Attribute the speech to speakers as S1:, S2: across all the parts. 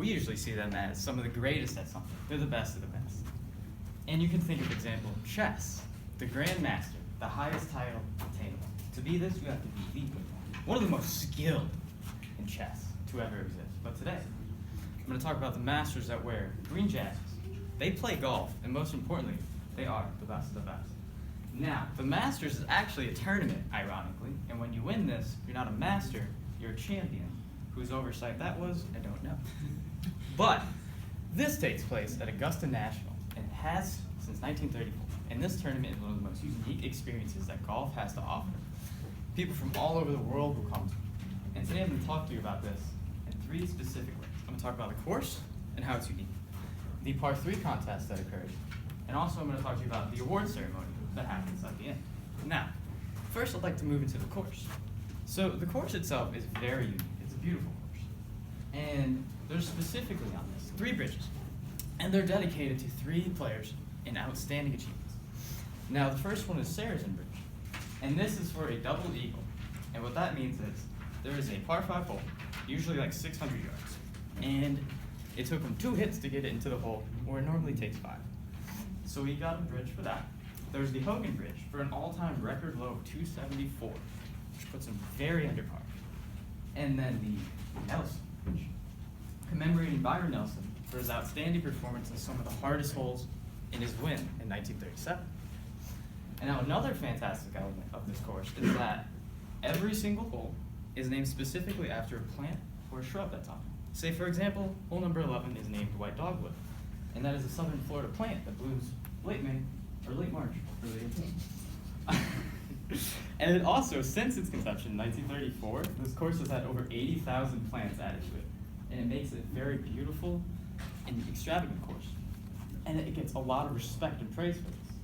S1: we usually see them as some of the greatest at something. They're the best of the best. And you can think of example chess, the grandmaster, the highest title attainable. To be this, you have to be one of the most skilled in chess to ever exist. But today, I'm going to talk about the masters that wear green jackets. They play golf, and most importantly, they are the best of the best. Now, the Masters is actually a tournament, ironically, and when you win this, you're not a master, you're a champion. Whose oversight that was, I don't know. But this takes place at Augusta National and has since 1934. And this tournament is one of the most unique experiences that golf has to offer. People from all over the world will come to it. And today I'm going to talk to you about this in three specific ways. I'm going to talk about the course and how it's unique, the par 3 contest that occurred, and also I'm going to talk to you about the award ceremony that happens at the end. Now, first I'd like to move into the course. So the course itself is very unique. It's a beautiful course. And there's specifically on this 3 bridges. And they're dedicated to 3 players in outstanding achievements. Now the first one is Sarazen Bridge. And this is for a double eagle. And what that means is there is a par 5 hole, usually like 600 yards. And it took him 2 hits to get it into the hole, where it normally takes 5. So he got a bridge for that. There's the Hogan Bridge for an all-time record low of 274, which puts him very under par. And then the Nelson Bridge, commemorating Byron Nelson for his outstanding performance in some of the hardest holes in his win in 1937. And now another fantastic element of this course is that every single hole is named specifically after a plant or a shrub that's on it. Say, for example, hole number 11 is named white dogwood, and that is a southern Florida plant that blooms late May or late March, early April. And it also, since its conception in 1934, this course has had over 80,000 plants added to it, and it makes it a very beautiful and extravagant course. And it gets a lot of respect and praise for this.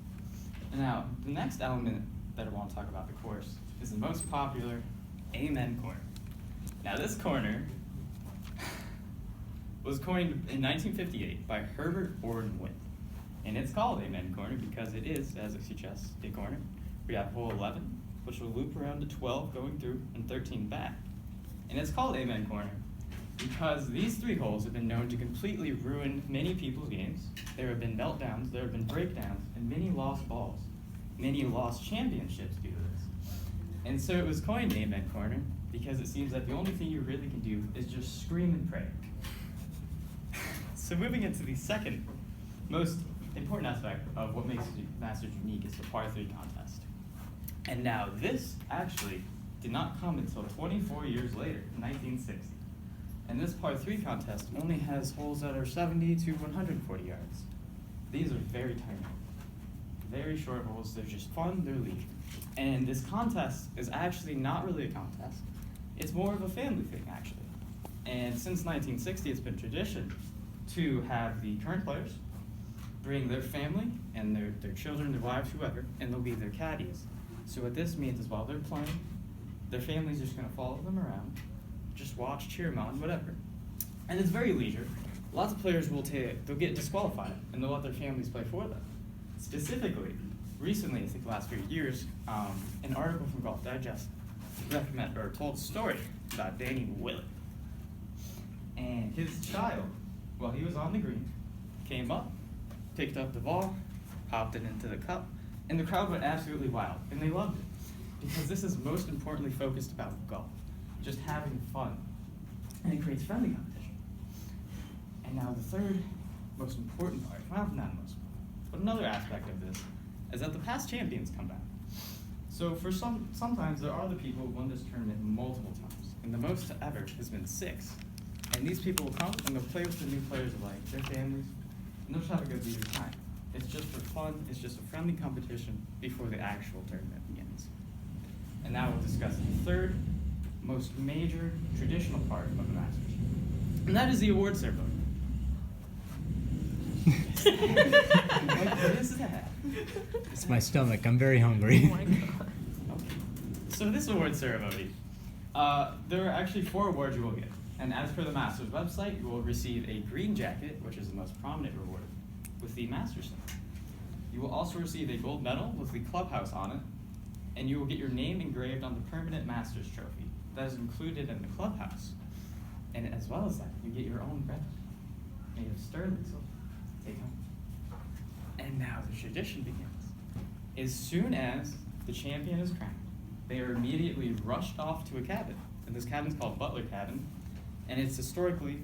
S1: And now, the next element that I want to talk about the course is the most popular Amen Corner. Now, this corner was coined in 1958 by Herbert Orden Witt. And it's called Amen Corner because it is, as it suggests, a corner. We have hole 11, which will loop around to 12 going through and 13 back. And it's called Amen Corner because these 3 holes have been known to completely ruin many people's games. There have been meltdowns, there have been breakdowns, and many lost balls. Many lost championships due to this. And so it was coined Amen Corner because it seems that the only thing you really can do is just scream and pray. So moving into the second most important aspect of what makes the Masters unique is the par 3 contest. And now this actually did not come until 24 years later, in 1960. And this par 3 contest only has holes that are 70 to 140 yards. These are very tiny, very short holes. They're just fun, they're leisure. And this contest is actually not really a contest. It's more of a family thing, actually. And since 1960, it's been tradition to have the current players bring their family and their children, their wives, whoever, and they'll be their caddies. So what this means is while they're playing, their family's just gonna follow them around, just watch, cheer them on, whatever. And it's very leisure. Lots of players they'll get disqualified and they'll let their families play for them. Specifically, recently, I think the last few years, an article from Golf Digest told a story about Danny Willett. And his child, while he was on the green, came up, picked up the ball, popped it into the cup, and the crowd went absolutely wild, and they loved it. Because this is most importantly focused about golf, just having fun, and it creates friendly competition. And now the third most important part, well, not most important, but another aspect of this is that the past champions come back. So for sometimes there are the people who won this tournament multiple times, and the most ever has been 6. And these people will come and they'll play with the new players alike, their families, and they'll just have a good leisure time. It's just for fun, it's just a friendly competition before the actual tournament begins. And now we'll discuss the third most major traditional part of the Masters, and that is the award ceremony. What is that?
S2: It's my stomach. I'm very hungry.
S1: Oh my God. Okay. So this award ceremony, there are actually 4 awards you will get. And as per the Masters website, you will receive a green jacket, which is the most prominent reward, with the Masters symbol. You will also receive a gold medal with the clubhouse on it, and you will get your name engraved on the permanent Masters trophy that is included in the clubhouse. And as well as that, you get your own made of sterling silver to take home. And now the tradition begins. As soon as the champion is crowned, they are immediately rushed off to a cabin. And this cabin's called Butler Cabin, and it's historically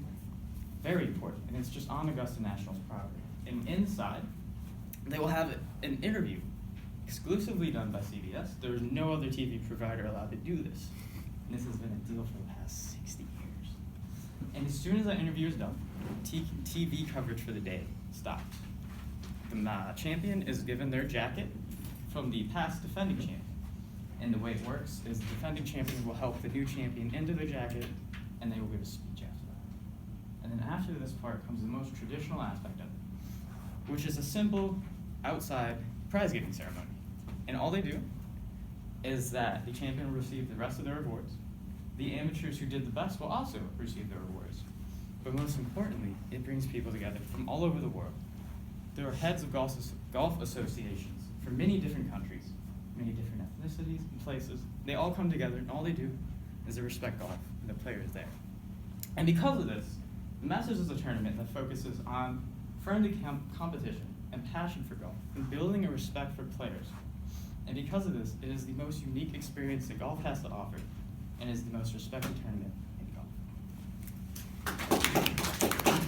S1: very important, and it's just on Augusta National's property. And inside, they will have an interview exclusively done by CBS. There is no other TV provider allowed to do this. And this has been a deal for the past 60 years. And as soon as that interview is done, TV coverage for the day stops. The champion is given their jacket from the past defending champion. And the way it works is the defending champion will help the new champion into their jacket, and they will give a speech after that. And then after this part comes the most traditional aspect of it, which is a simple outside prize giving ceremony. And all they do is that the champion will receive the rest of their rewards. The amateurs who did the best will also receive their rewards. But most importantly, it brings people together from all over the world. There are heads of golf associations from many different countries, many different ethnicities and places. They all come together, and all they do is they respect golf and the players there. And because of this, the Masters is a tournament that focuses on friendly competition and passion for golf and building a respect for players. And because of this, it is the most unique experience that golf has to offer, and is the most respected tournament